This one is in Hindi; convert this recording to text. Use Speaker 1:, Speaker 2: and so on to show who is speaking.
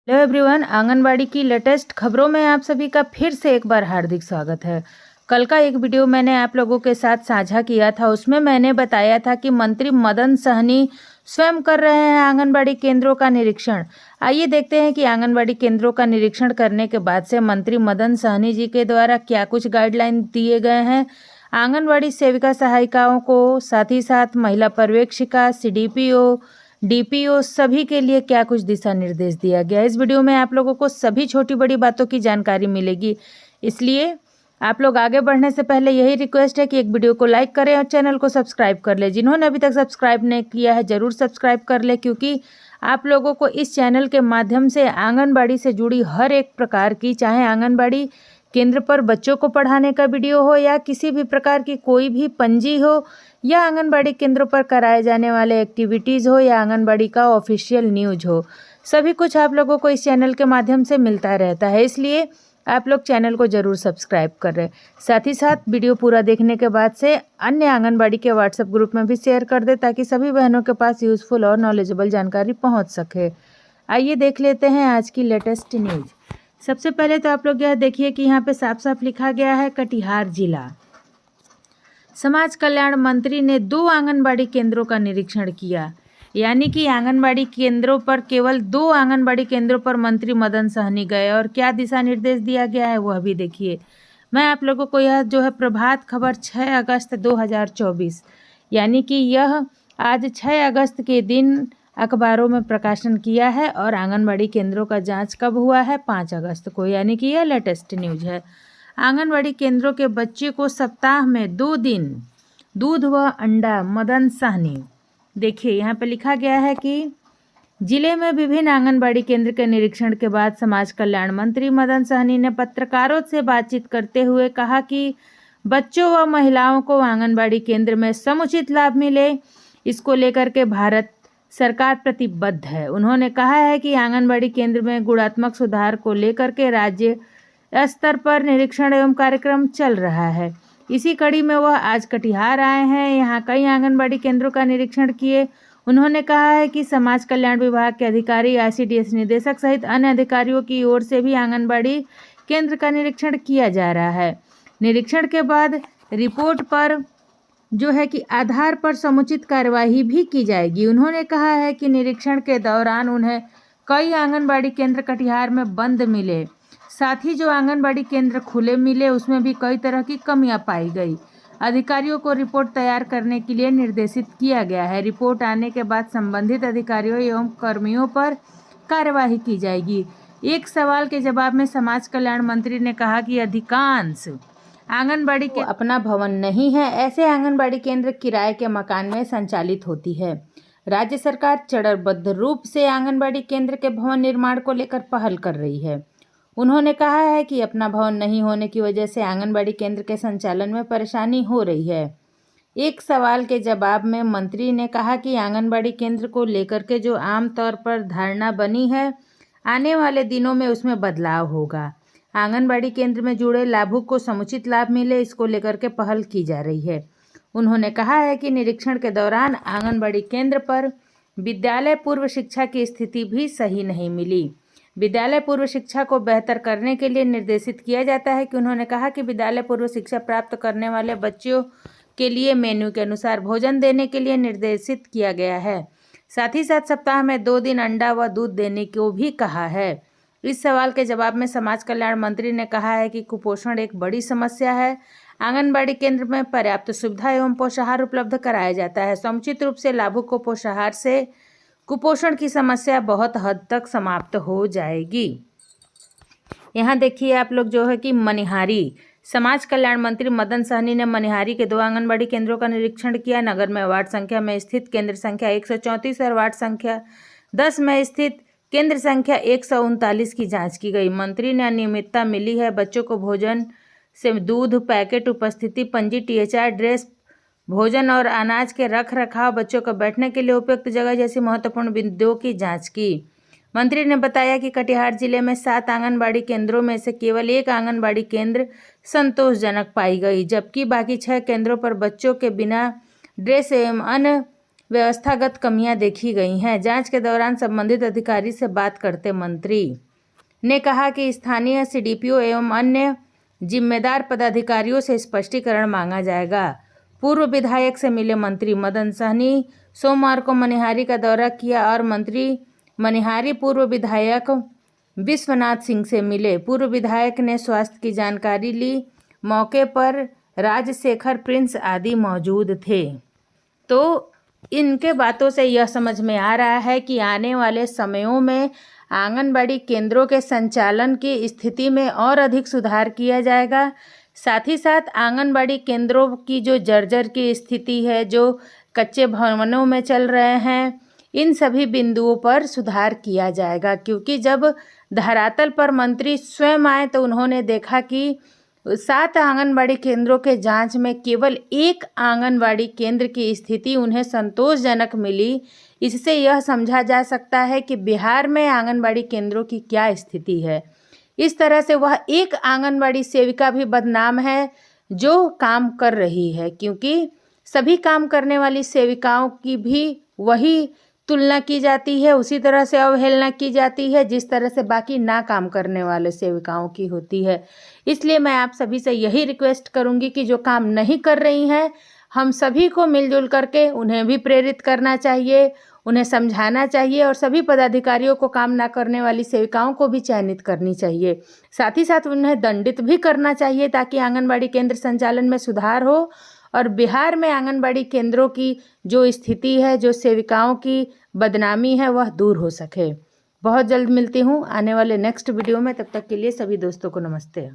Speaker 1: हेलो एवरीवन, आंगनबाड़ी की लेटेस्ट खबरों में आप सभी का फिर से एक बार हार्दिक स्वागत है। कल का एक वीडियो मैंने आप लोगों के साथ साझा किया था, उसमें मैंने बताया था कि मंत्री मदन सहनी स्वयं कर रहे हैं आंगनबाड़ी केंद्रों का निरीक्षण। आइए देखते हैं कि आंगनबाड़ी केंद्रों का निरीक्षण करने के बाद से मंत्री मदन सहनी जी के द्वारा क्या कुछ गाइडलाइन दिए गए हैं आंगनबाड़ी सेविका सहायिकाओं को, साथ ही साथ महिला पर्यवेक्षिका, CDPO, DPO सभी के लिए क्या कुछ दिशा निर्देश दिया गया। इस वीडियो में आप लोगों को सभी छोटी बड़ी बातों की जानकारी मिलेगी, इसलिए आप लोग आगे बढ़ने से पहले यही रिक्वेस्ट है कि एक वीडियो को लाइक करें और चैनल को सब्सक्राइब कर लें। जिन्होंने अभी तक सब्सक्राइब नहीं किया है ज़रूर सब्सक्राइब कर लें, क्योंकि आप लोगों को इस चैनल के माध्यम से आंगनबाड़ी से जुड़ी हर एक प्रकार की, चाहे आंगनबाड़ी केंद्र पर बच्चों को पढ़ाने का वीडियो हो या किसी भी प्रकार की कोई भी पंजी हो या आंगनबाड़ी केंद्रों पर कराए जाने वाले एक्टिविटीज़ हो या आंगनबाड़ी का ऑफिशियल न्यूज हो, सभी कुछ आप लोगों को इस चैनल के माध्यम से मिलता रहता है। इसलिए आप लोग चैनल को ज़रूर सब्सक्राइब कर रहे हैं। साथ ही साथ वीडियो पूरा देखने के बाद से अन्य आंगनबाड़ी के व्हाट्सएप ग्रुप में भी शेयर कर दे, ताकि सभी बहनों के पास यूज़फुल और नॉलेजेबल जानकारी पहुंच सके। आइए देख लेते हैं आज की लेटेस्ट न्यूज़। सबसे पहले तो आप लोग यह देखिए कि यहाँ पे साफ साफ लिखा गया है कटिहार जिला। समाज कल्याण मंत्री ने 2 आंगनबाड़ी केंद्रों का निरीक्षण किया, यानी कि आंगनबाड़ी केंद्रों पर केवल 2 आंगनबाड़ी केंद्रों पर मंत्री मदन सहनी गए और क्या दिशा निर्देश दिया गया है वह भी देखिए। मैं आप लोगों को यह जो है प्रभात खबर 6 अगस्त 2024, यानी कि यह आज 6 अगस्त के दिन अखबारों में प्रकाशन किया है और आंगनबाड़ी केंद्रों का जांच कब हुआ है 5 अगस्त को, यानी कि यह लेटेस्ट न्यूज है। आंगनबाड़ी केंद्रों के बच्चे को सप्ताह में 2 दिन दूध व अंडा, मदन सहनी। देखिए यहाँ पे लिखा गया है कि जिले में विभिन्न आंगनबाड़ी केंद्र के निरीक्षण के बाद समाज कल्याण मंत्री मदन सहनी ने पत्रकारों से बातचीत करते हुए कहा कि बच्चों व महिलाओं को आंगनबाड़ी केंद्र में समुचित लाभ मिले, इसको लेकर के भारत सरकार प्रतिबद्ध है। उन्होंने कहा है कि आंगनबाड़ी केंद्र में गुणात्मक सुधार को लेकर के राज्य स्तर पर निरीक्षण एवं कार्यक्रम चल रहा है। इसी कड़ी में वह आज कटिहार आए हैं, यहाँ कई आंगनबाड़ी केंद्रों का निरीक्षण किए। उन्होंने कहा है कि समाज कल्याण विभाग के अधिकारी, ICDS निदेशक सहित अन्य अधिकारियों की ओर से भी आंगनबाड़ी केंद्र का निरीक्षण किया जा रहा है। निरीक्षण के बाद रिपोर्ट पर जो है कि आधार पर समुचित कार्यवाही भी की जाएगी। उन्होंने कहा है कि निरीक्षण के दौरान उन्हें कई आंगनबाड़ी केंद्र कटिहार में बंद मिले, साथ ही जो आंगनबाड़ी केंद्र खुले मिले उसमें भी कई तरह की कमियां पाई गई। अधिकारियों को रिपोर्ट तैयार करने के लिए निर्देशित किया गया है। रिपोर्ट आने के बाद संबंधित अधिकारियों एवं कर्मियों पर कार्यवाही की जाएगी। एक सवाल के जवाब में समाज कल्याण मंत्री ने कहा कि अधिकांश आंगनबाड़ी के अपना भवन नहीं है, ऐसे आंगनबाड़ी केंद्र किराए के मकान में संचालित होती है। राज्य सरकार चरणबद्ध रूप से आंगनबाड़ी केंद्र के भवन निर्माण को लेकर पहल कर रही है। उन्होंने कहा है कि अपना भवन नहीं होने की वजह से आंगनबाड़ी केंद्र के संचालन में परेशानी हो रही है। एक सवाल के जवाब में मंत्री ने कहा कि आंगनबाड़ी केंद्र को लेकर के जो आमतौर पर धारणा बनी है, आने वाले दिनों में उसमें बदलाव होगा। आंगनबाड़ी केंद्र में जुड़े लाभुक को समुचित लाभ मिले, इसको लेकर के पहल की जा रही है। उन्होंने कहा है कि निरीक्षण के दौरान आंगनबाड़ी केंद्र पर विद्यालय पूर्व शिक्षा की स्थिति भी सही नहीं मिली। विद्यालय पूर्व शिक्षा को बेहतर करने के लिए निर्देशित किया जाता है कि उन्होंने कहा कि विद्यालय पूर्व शिक्षा प्राप्त करने वाले बच्चों के लिए मेन्यू के अनुसार भोजन देने के लिए निर्देशित किया गया है। साथ ही साथ सप्ताह में 2 दिन अंडा व दूध देने को भी कहा है। इस सवाल के जवाब में समाज कल्याण मंत्री ने कहा है कि कुपोषण एक बड़ी समस्या है। आंगनबाड़ी केंद्र में पर्याप्त सुविधा एवं पोषाहार उपलब्ध कराया जाता है। समुचित रूप से लाभुक को पोषाहार से कुपोषण की समस्या बहुत हद तक समाप्त हो जाएगी। यहाँ देखिए आप लोग जो है कि मनिहारी, समाज कल्याण मंत्री मदन सहनी ने मनिहारी के 2 आंगनबाड़ी केंद्रों का निरीक्षण किया। नगर में वार्ड संख्या में स्थित केंद्र संख्या 134 और वार्ड संख्या 10 में स्थित केंद्र संख्या 139 की जांच की गई। मंत्री ने अनियमितता मिली है, बच्चों को भोजन से दूध पैकेट, उपस्थिति पंजी, THR, ड्रेस, भोजन और अनाज के रख रखाव, बच्चों को बैठने के लिए उपयुक्त जगह जैसी महत्वपूर्ण बिंदुओं की जांच की। मंत्री ने बताया कि कटिहार जिले में 7 आंगनबाड़ी केंद्रों में से केवल 1 आंगनबाड़ी केंद्र संतोषजनक पाई गई, जबकि बाकी 6 केंद्रों पर बच्चों के बिना ड्रेस एवं अन्य व्यवस्थागत कमियां देखी गई हैं। जांच के दौरान संबंधित अधिकारी से बात करते मंत्री ने कहा कि स्थानीय सीडीपीओ एवं अन्य जिम्मेदार पदाधिकारियों से स्पष्टीकरण मांगा जाएगा। पूर्व विधायक से मिले मंत्री मदन सहनी सोमवार को मनिहारी का दौरा किया और मंत्री मनिहारी पूर्व विधायक विश्वनाथ सिंह से मिले। पूर्व विधायक ने स्वास्थ्य की जानकारी ली। मौके पर राजशेखर प्रिंस आदि मौजूद थे। तो इनके बातों से यह समझ में आ रहा है कि आने वाले समयों में आंगनबाड़ी केंद्रों के संचालन की स्थिति में और अधिक सुधार किया जाएगा। साथ ही साथ आंगनबाड़ी केंद्रों की जो जर्जर की स्थिति है, जो कच्चे भवनों में चल रहे हैं, इन सभी बिंदुओं पर सुधार किया जाएगा। क्योंकि जब धरातल पर मंत्री स्वयं आए तो उन्होंने देखा कि 7 आंगनबाड़ी केंद्रों के जांच में केवल 1 आंगनबाड़ी केंद्र की स्थिति उन्हें संतोषजनक मिली। इससे यह समझा जा सकता है कि बिहार में आंगनबाड़ी केंद्रों की क्या स्थिति है। इस तरह से वह एक आंगनबाड़ी सेविका भी बदनाम है जो काम कर रही है, क्योंकि सभी काम करने वाली सेविकाओं की भी वही तुलना की जाती है, उसी तरह से अवहेलना की जाती है जिस तरह से बाकी ना काम करने वाले सेविकाओं की होती है। इसलिए मैं आप सभी से यही रिक्वेस्ट करूंगी कि जो काम नहीं कर रही हैं, हम सभी को मिलजुल करके उन्हें भी प्रेरित करना चाहिए, उन्हें समझाना चाहिए और सभी पदाधिकारियों को काम ना करने वाली सेविकाओं को भी चयनित करनी चाहिए। साथ ही साथ उन्हें दंडित भी करना चाहिए ताकि आंगनबाड़ी केंद्र संचालन में सुधार हो और बिहार में आंगनबाड़ी केंद्रों की जो स्थिति है, जो सेविकाओं की बदनामी है, वह दूर हो सके। बहुत जल्द मिलती हूँ आने वाले नेक्स्ट वीडियो में। तब तक के लिए सभी दोस्तों को नमस्ते।